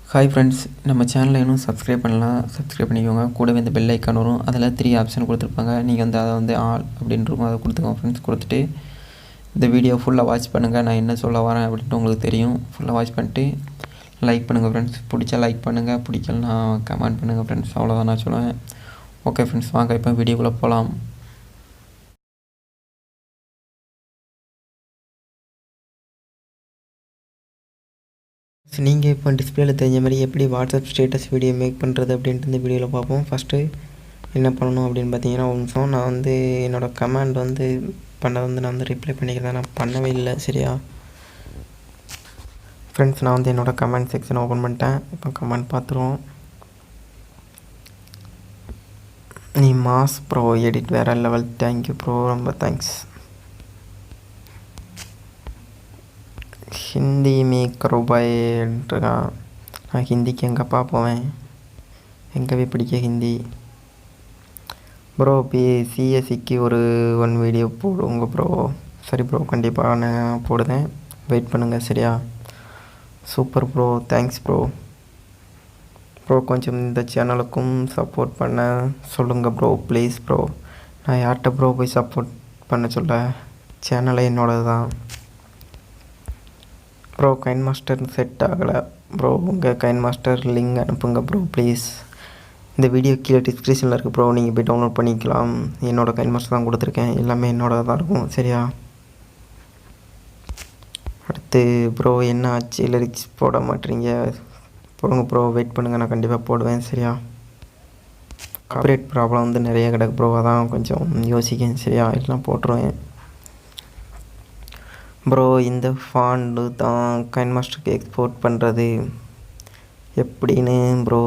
Hi friends, நம்ம சேனலை இன்னும் சப்ஸ்கிரைப் பண்ணலாம். சப்ஸ்கிரைப் பண்ணிக்கோங்க. கூடவே இந்த பெல் ஐக்கான் வரும். அதில் 3 ஆப்ஷன் கொடுத்துருப்பாங்க. நீங்கள் வந்து அதை வந்து ஆல் அப்படின்றவங்க அதை கொடுத்துக்கோங்க ஃப்ரெண்ட்ஸ். கொடுத்துட்டு இந்த வீடியோ ஃபுல்லாக வாட்ச் பண்ணுங்கள். நான் என்ன சொல்ல வரேன் அப்படின்ட்டு உங்களுக்கு தெரியும். ஃபுல்லாக வாட்ச் பண்ணிட்டு லைக் பண்ணுங்கள் ஃப்ரெண்ட்ஸ். பிடிச்சா லைக் பண்ணுங்கள், பிடிக்கலனா கமெண்ட் பண்ணுங்கள் ஃப்ரெண்ட்ஸ். அவ்வளோதான் நான் சொல்லுவேன். ஓகே ஃப்ரெண்ட்ஸ், வாங்க இப்போ வீடியோக்குள்ளே போகலாம். நீங்கள் இப்போ டிஸ்பிளேயில் தெரிஞ்ச மாதிரி எப்படி வாட்ஸ்அப் ஸ்டேட்டஸ் வீடியோ மேக் பண்ணுறது அப்படின்ட்டு இந்த வீடியோவில் பார்ப்போம். ஃபஸ்ட்டு என்ன பண்ணணும் அப்படின்னு பார்த்தீங்கன்னா, ஒரு நிமிஷம் நான் வந்து என்னோடய கமெண்ட் வந்து பண்ணது வந்து நான் வந்து ரிப்ளை பண்ணிக்கிறேன். நான் பண்ணவே இல்லை. சரியா ஃப்ரெண்ட்ஸ், நான் வந்து என்னோடய கமெண்ட் செக்ஷன் ஓப்பன் பண்ணிட்டேன். இப்போ கமெண்ட் பார்த்துருவோம். நீ மாஸ் ப்ரோ, எடிட் வேறு லெவல், தேங்க்யூ ப்ரோ, ரொம்ப தேங்க்ஸ். ஹிந்தி में करो भाईன்ட்டுருக்கான். நான் ஹிந்திக்கு எங்கேப்பா போவேன், எங்கே பிடிக்க ஹிந்தி ப்ரோ. சிஎஸ்சிக்கு ஒரு 1 வீடியோ போடுங்க ப்ரோ. சரி ப்ரோ, கண்டிப்பாக நான் போடுதேன், வெயிட் பண்ணுங்கள். சரியா, super bro, thanks bro. Bro கொஞ்சம் இந்த சேனலுக்கும் சப்போர்ட் பண்ண சொல்லுங்கள் ப்ரோ, ப்ளீஸ் ப்ரோ. நான் யார்கிட்ட ப்ரோ போய் சப்போர்ட் பண்ண சொல்ல, சேனலை என்னோடது தான் ப்ரோ. கைன்மாஸ்டர் செட் ஆகலை ப்ரோ. உங்கள் கைன்மாஸ்டர் லிங்க் அனுப்புங்க ப்ரோ ப்ளீஸ். இந்த வீடியோ கீழே டிஸ்கிரிப்ஷனில் இருக்குது ப்ரோ, நீங்கள் போய் டவுன்லோட் பண்ணிக்கலாம். என்னோடய கைன்மாஸ்டர் தான் கொடுத்துருக்கேன், எல்லாமே என்னோட தான் இருக்கும். சரியா, அடுத்து ப்ரோ என்ன ஆச்சு, லிரிக்ஸ் போட மாட்டீங்க, போடுங்க ப்ரோ, வெயிட் பண்ணுங்கள், நான் கண்டிப்பாக போடுவேன். சரியா, காப்பிரைட் ப்ராப்ளம் வந்து நிறைய கிடக்கு ப்ரோ, அதான் கொஞ்சம் யோசிக்கேன். சரியா, எல்லாம் போட்டுருவேன் ப்ரோ. இந்த ஃபாண்டு தான் கைன்மாஸ்டருக்கு எக்ஸ்போர்ட் பண்ணுறது எப்படின்னு ப்ரோ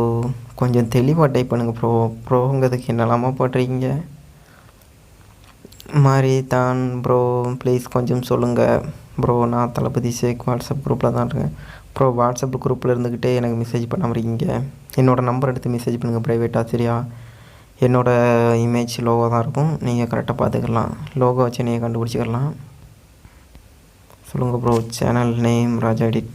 கொஞ்சம் தெளிவாக டைப் பண்ணுங்கள் ப்ரோ. ப்ரோங்கிறதுக்கு என்னெல்லாமா போட்டிருக்கீங்க மாதிரி தான் ப்ரோ, ப்ளீஸ் கொஞ்சம் சொல்லுங்கள் ப்ரோ. நான் தளபதி ஷேக் வாட்ஸ்அப் குரூப்பில் தான் இருக்கேன் ப்ரோ. வாட்ஸ்அப் குரூப்பில் இருந்துக்கிட்டே எனக்கு மெசேஜ் பண்ணாமல் இருக்கீங்க. என்னோடய நம்பர் எடுத்து மெசேஜ் பண்ணுங்கள் ப்ரைவேட்டாக. சரியா, என்னோடய இமேஜ் லோகோ தான் இருக்கும், நீங்கள் கரெக்டாக பார்த்துக்கலாம். லோகோ வச்சு நீங்கள் கண்டுபிடிச்சிக்கலாம். சொல்லுங்கள் ப்ரோ. சேனல் நேம் ராஜா எடிட்.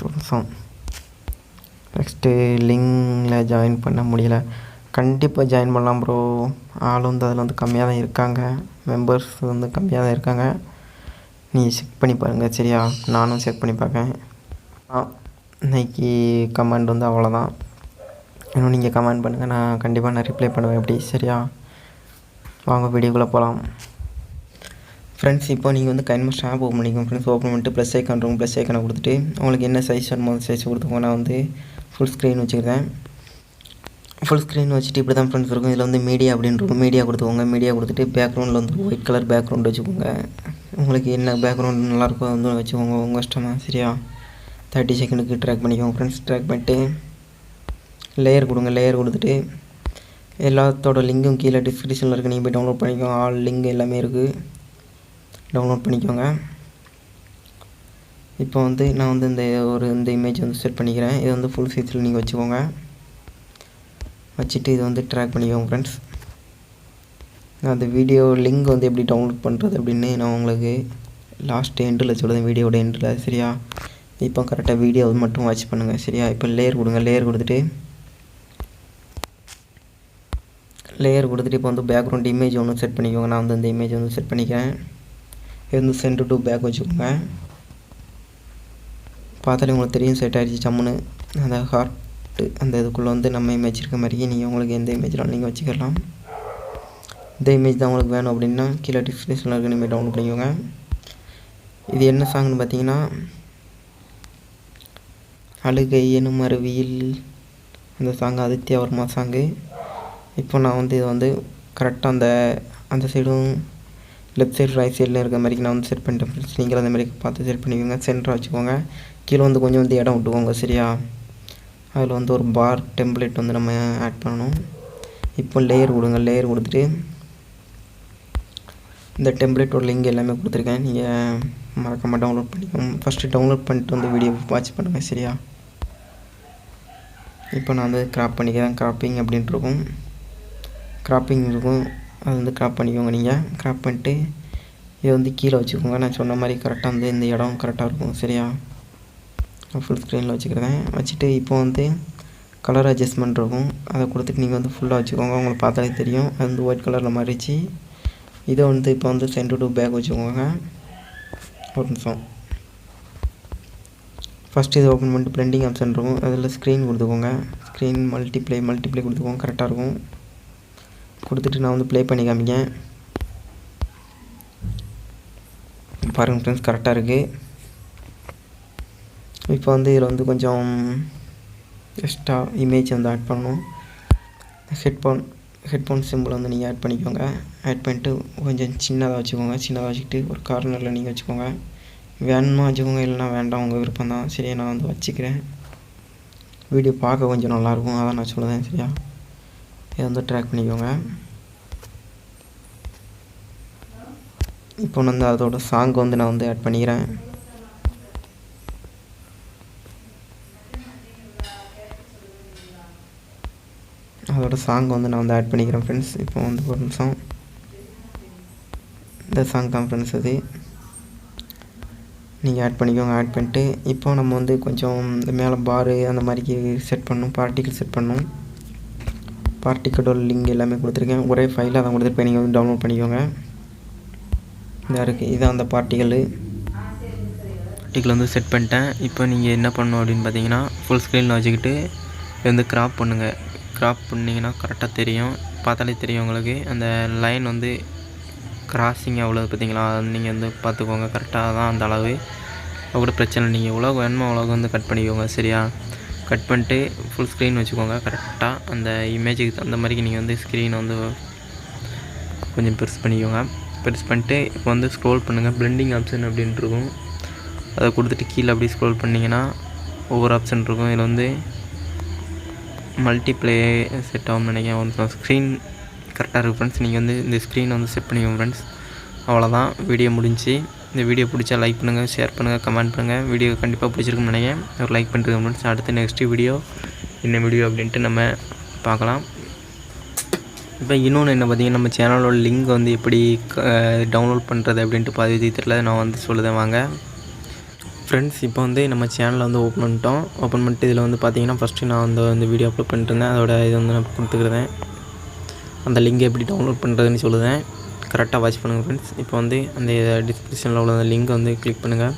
நெக்ஸ்ட்டு லிங்கில் ஜாயின் பண்ண முடியல. கண்டிப்பாக ஜாயின் பண்ணலாம் ப்ரோ. ஆள் வந்து அதில் வந்து கம்மியாக தான் இருக்காங்க, மெம்பர்ஸ் வந்து கம்மியாக தான் இருக்காங்க. நீங்கள் செக் பண்ணி பாருங்கள். சரியா, நானும் செக் பண்ணி பார்க்கேன். இன்றைக்கி கமெண்ட் வந்து அவ்வளோதான். இன்னும் நீங்கள் கமெண்ட் பண்ணுங்கள், நான் கண்டிப்பாக நான் ரிப்ளை பண்ணுவேன். எப்படி? சரியா, வாங்க வீடியோக்குள்ளே போகலாம் ஃப்ரெண்ட்ஸ். இப்போ நீங்கள் வந்து கைன்மாஸ்டர் ஆப் ஓப்பன் பண்ணிக்கோங்க ஃப்ரெண்ட்ஸ். ஓப்பன் பண்ணிட்டு ப்ளஸ் ஐக்கான் இருக்கும், ப்ளஸ் ஐக்கானை கொடுத்துட்டு உங்களுக்கு என்ன சைஸ் வேணுமோ சைஸ் கொடுத்துக்கோங்க. நான் வந்து ஃபுல் ஸ்க்ரீன் வச்சுக்கிறேன். ஃபுல் ஸ்க்ரீன் வச்சுட்டு இப்படி தான் ஃப்ரெண்ட்ஸ் இருக்கும். இதில் வந்து மீடியா அப்படின்னு இருக்கும், மீடியா கொடுத்துக்கோங்க. மீடியா கொடுத்துட்டு பேக்ரவுண்டில் வந்து ஒயிட் கலர் பேக்ரவுண்ட் வச்சுக்கோங்க. உங்களுக்கு என்ன பேக்ரவுண்ட் நல்லாயிருக்கோ வந்து வச்சுக்கோங்க, உங்கள் இஷ்டமாக. சரியா, 30 செகண்டுக்கு ட்ராக் பண்ணிக்கோங்க ஃப்ரெண்ட்ஸ். ட்ராக் பண்ணிட்டு லேயர் கொடுங்க. லேயர் கொடுத்துட்டு எல்லாத்தோட லிங்கும் கீழே டிஸ்கிரிப்ஷனில் இருக்குது, நீங்கள் போய் டவுன்லோட் பண்ணிக்கோங்க. ஆல் லிங்க் எல்லாமே இருக்குது, டவுன்லோட் பண்ணிக்கோங்க. இப்போ வந்து நான் வந்து இந்த இமேஜ் வந்து செட் பண்ணிக்கிறேன். இது வந்து ஃபுல் சைஸில் நீங்கள் வச்சுக்கோங்க. வச்சுட்டு இது வந்து ட்ராக் பண்ணிக்கோங்க ஃப்ரெண்ட்ஸ். நான் அந்த வீடியோ லிங்க் வந்து எப்படி டவுன்லோட் பண்ணுறது அப்படின்னு நான் உங்களுக்கு லாஸ்ட் எண்டில் சொல்லுவேன், வீடியோட எண்டில். சரியா, இப்போ கரெக்டாக வீடியோ மட்டும் வாட்ச் பண்ணுங்கள். சரியா, இப்போ லேயர் கொடுங்க. லேயர் கொடுத்துட்டு இப்போ வந்து பேக்ரவுண்ட் இமேஜ் ஒன்று செட் பண்ணிக்கோங்க. நான் வந்து இந்த இமேஜ் வந்து செட் பண்ணிக்கிறேன். இது வந்து சென்டர் டு பேக் வச்சுக்கோங்க. பார்த்தாலே உங்களுக்கு தெரியும், செட் ஆகிடுச்சு சம்முன்னு. அந்த ஹார்ட்டு அந்த இதுக்குள்ளே வந்து நம்ம இமேஜ் இருக்க மாதிரியே நீங்கள் உங்களுக்கு எந்த இமேஜ்லாம் நீங்கள் வச்சுக்கலாம். இந்த இமேஜ் தான் உங்களுக்கு வேணும் அப்படின்னா கீழே டிஸ்கிரிப்ஷனில் இருக்க நீங்கள் டவுன்லோட் பண்ணிக்கோங்க. இது என்ன சாங்னு பார்த்தீங்கன்னா, அழுகை எனும் அருவியில் அந்த சாங், ஆதித்யா வர்மா சாங்கு. இப்போ நான் வந்து இதை வந்து கரெக்டாக அந்த சைடும் லெஃப்ட் சைடு ரைட் சைடில் இருக்கிற மாதிரி நான் வந்து செட் பண்ணிட்டேன் ஃப்ரெண்ட்ஸ். நீங்கள் அந்த மாதிரி பார்த்து செட் பண்ணிக்கோங்க. சென்டராக வச்சுக்கோங்க. கீழே வந்து கொஞ்சம் வந்து இடம் விட்டுக்கோங்க. சரியா, அதில் வந்து ஒரு பார் டெம்ப்ளேட் வந்து நம்ம ஆட் பண்ணணும். இப்போ லேயர் கொடுங்க. லேயர் கொடுத்துட்டு இந்த டெம்ப்ளேட்டோட லிங்க் எல்லாமே கொடுத்துருக்கேன், நீங்கள் மறக்காமல் டவுன்லோட் பண்ணிக்கோங்க. ஃபஸ்ட்டு டவுன்லோட் பண்ணிட்டு வந்து வீடியோ வாட்ச் பண்ணுங்கள். சரியா, இப்போ நான் வந்து கிராப் பண்ணிக்கிறேன். கிராப்பிங் அப்படின்ட்டு இருக்கும், கிராப்பிங் இருக்கும், அது வந்து கிராப் பண்ணிக்கோங்க. நீங்கள் கிராப் பண்ணிட்டு இதை வந்து கீழே வச்சுக்கோங்க. நான் சொன்ன மாதிரி கரெக்டாக வந்து இந்த இடம் கரெக்டாக இருக்கும். சரியா, ஃபுல் ஸ்க்ரீனில் வச்சுக்கிறேன். வச்சுட்டு இப்போ வந்து கலர் அட்ஜஸ்ட்மெண்ட் இருக்கும். அதை கொடுத்துட்டு நீங்கள் வந்து ஃபுல்லாக வச்சுக்கோங்க. உங்களுக்கு பார்த்தாலே தெரியும் அது வந்து ஒயிட் கலரில் மாறிடுச்சு. இதை வந்து இப்போ வந்து சென்டர் டு பேக் வச்சுக்கோங்க. ஒரு நிமிஷம். ஃபஸ்ட்டு இதை ஓப்பன் பண்ணிட்டு பிளெண்டிங் ஆப்ஷன் இருக்கும். அதில் ஸ்க்ரீன் கொடுத்துக்கோங்க. ஸ்க்ரீன் மல்டிப்ளை கொடுத்துக்கோங்க. கரெக்டாக இருக்கும். கொடுத்துட்டு நான் வந்து ப்ளே பண்ணி காமிக்கேன். பாருங்கள் ஃப்ரெண்ட்ஸ், கரெக்டாக இருக்குது. இப்போ வந்து இதில் வந்து கொஞ்சம் எக்ஸ்ட்ரா இமேஜ் வந்து ஆட் பண்ணணும். ஹெட்ஃபோன் சிம்பிள் வந்து நீங்கள் ஆட் பண்ணிக்கோங்க. ஆட் பண்ணிட்டு கொஞ்சம் சின்னதாக வச்சுக்கிட்டு ஒரு கார்னரில் நீங்கள் வச்சுக்கோங்க. வேணுமா வச்சுக்கோங்க, இல்லைனா வேண்டாம், உங்கள் விருப்பம் தான். சரியா, நான் வந்து வச்சுக்கிறேன். வீடியோ பார்க்க கொஞ்சம் நல்லாயிருக்கும், அதான் நான் சொல்லுவேன். சரியா, இதை வந்து ட்ராக் பண்ணிக்கோங்க. இப்போ வந்து அதோட சாங் வந்து நான் வந்து ஆட் பண்ணிக்கிறேன். அதோட சாங் வந்து நான் வந்து ஆட் பண்ணிக்கிறேன் ஃப்ரெண்ட்ஸ். இப்போ வந்து ஒரு நிமிஷம். இந்த சாங் தான் ஃப்ரெண்ட்ஸ் அது. நீங்கள் ஆட் பண்ணிக்கோங்க. ஆட் பண்ணிட்டு இப்போ நம்ம வந்து கொஞ்சம் இந்த மேலே பாரு அந்த மாதிரிக்கு செட் பண்ணணும். பார்ட்டிக்கல் செட் பண்ணணும். பார்ட்டிக்கலோட லிங்க் எல்லாமே கொடுத்துருக்கேன். ஒரே ஃபைலாக தான் கொடுத்துருப்பேன். நீங்கள் வந்து டவுன்லோட் பண்ணிக்கோங்க. இதாக இருக்குது. இதான் அந்த பார்ட்டிக்கல் வந்து செட் பண்ணிட்டேன். இப்போ நீங்கள் என்ன பண்ணணும் அப்படின்னு பார்த்தீங்கன்னா, ஃபுல் ஸ்க்ரீனில் வச்சுக்கிட்டு வந்து க்ராப் பண்ணுங்கள். க்ராப் பண்ணிங்கன்னா கரெக்டாக தெரியும். பார்த்தாலே தெரியும் உங்களுக்கு. அந்த லைன் வந்து கிராசிங் எவ்வளோ பார்த்தீங்களா, நீங்கள் வந்து பார்த்துக்கோங்க. கரெக்டாக தான் அந்த அளவு. கூட பிரச்சனை. நீங்கள் எவ்வளோ வேணுமோ அவ்வளோ வந்து கட் பண்ணிக்கோங்க. சரியா, கட் பண்ணிட்டு ஃபுல் ஸ்க்ரீன் வச்சுக்கோங்க. கரெக்டாக அந்த இமேஜுக்கு அந்த மாதிரிக்கு நீங்கள் வந்து ஸ்க்ரீனை வந்து கொஞ்சம் பெருசு பண்ணிக்கோங்க. பெருசு பண்ணிட்டு இப்போ வந்து ஸ்க்ரோல் பண்ணுங்கள். பிளெண்டிங் ஆப்ஷன் அப்படின்ட்டு இருக்கும். அதை கொடுத்துட்டு கீழே அப்படி ஸ்க்ரோல் பண்ணிங்கன்னா ஒவ்வொரு ஆப்ஷன் இருக்கும். இதில் வந்து மல்டிப்ளே செட் ஆகும்னு நினைக்கிறேன். ஸ்க்ரீன் கரெக்டாக இருக்குது ஃப்ரெண்ட்ஸ். நீங்கள் வந்து இந்த ஸ்க்ரீனை வந்து செட் பண்ணிக்கோங்க ஃப்ரெண்ட்ஸ். அவ்வளோதான், வீடியோ முடிஞ்சு. இந்த வீடியோ பிடிச்சா லைக் பண்ணுங்கள், ஷேர் பண்ணுங்கள், கமெண்ட் பண்ணுங்கள். வீடியோ கண்டிப்பாக பிடிச்சிருக்குன்னு நினைக்கிறேன். ஒரு லைக் பண்ணிட்டு ஃப்ரெண்ட்ஸ். அடுத்து நெக்ஸ்ட்டு வீடியோ என்ன வீடியோ அப்படின்ட்டு நம்ம பார்க்கலாம். இப்போ இன்னொன்று என்ன பார்த்தீங்கன்னா, நம்ம சேனலோட லிங்க் வந்து எப்படி டவுன்லோட் பண்ணுறது அப்படின்ட்டு பாதி தெரியல. நான் வந்து சொல்லுதேன் வாங்க ஃப்ரெண்ட்ஸ். இப்போ வந்து நம்ம சேனலை வந்து ஓப்பன் பண்ணிட்டு இதில் வந்து பார்த்தீங்கன்னா, ஃபஸ்ட்டு நான் வந்து வீடியோ அப்லோட் பண்ணிட்டுருந்தேன். அதோட இது வந்து நான் கொடுத்துக்கிறேன். அந்த லிங்கை எப்படி டவுன்லோட் பண்ணுறதுன்னு சொல்லுவேன். கரெக்டாக வாட்ச் பண்ணுங்கள் ஃப்ரெண்ட்ஸ். இப்போ வந்து அந்த டிஸ்கிரிப்ஷனில் உள்ள அந்த லிங்க்கை வந்து கிளிக் பண்ணுங்கள்.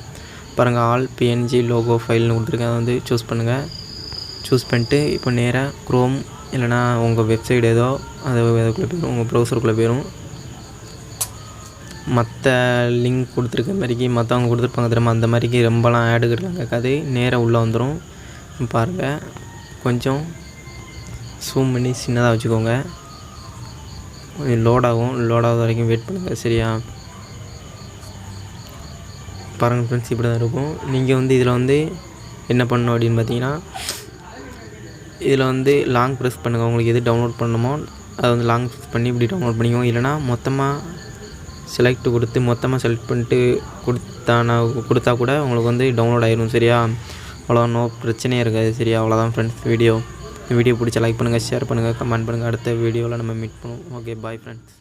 பாருங்கள், ஆல் பிஎன்ஜி லோகோ ஃபைல்னு கொடுத்துருக்கேன். அதை வந்து சூஸ் பண்ணுங்கள். சூஸ் பண்ணிட்டு இப்போ நேராக க்ரோம் இல்லைனா உங்கள் வெப்சைட் ஏதோ அது அதுக்குள்ளே போயிடும். உங்கள் ப்ரௌசருக்குள்ளே போயிடும். மற்ற லிங்க் கொடுத்துருக்க மாதிரிக்கு மற்றவங்க கொடுத்துருப்பாங்க தெரியுமா, அந்த மாதிரிக்கு ரொம்பலாம் ஆடுக்கிறலாம் கேட்காது. நேராக உள்ளே வந்துடும். பாருங்கள், கொஞ்சம் ஜூம் பண்ணி சின்னதாக வச்சுக்கோங்க. லோட் ஆகாத வரைக்கும் வெயிட் பண்ணுங்கள். சரியா, பாருங்கள் ஃப்ரெண்ட்ஸ், இப்படி தான் இருக்கும். நீங்கள் வந்து இதில் வந்து என்ன பண்ணணும் அப்படின்னு பார்த்தீங்கன்னா, இதில் வந்து லாங் ப்ரெஸ் பண்ணுங்கள். உங்களுக்கு எது டவுன்லோட் பண்ணணுமோ அதை வந்து லாங் ப்ரெஸ் பண்ணி இப்படி டவுன்லோட் பண்ணிக்கோங்க. இல்லைனா மொத்தமாக செலக்ட் பண்ணிட்டு கொடுத்தா கூட உங்களுக்கு வந்து டவுன்லோட் ஆயிடும். சரியா, அவ்வளோதான், நோ பிரச்சனையே இருக்காது. சரியா, அவ்வளோதான் ஃப்ரெண்ட்ஸ். வீடியோ பிடிச்சா லைக் பண்ணுங்கள், ஷேர் பண்ணுங்கள், கமெண்ட் பண்ணுங்கள். அடுத்த வீடியோவில் நம்ம மீட் பண்ணுவோம். Okay, bye friends.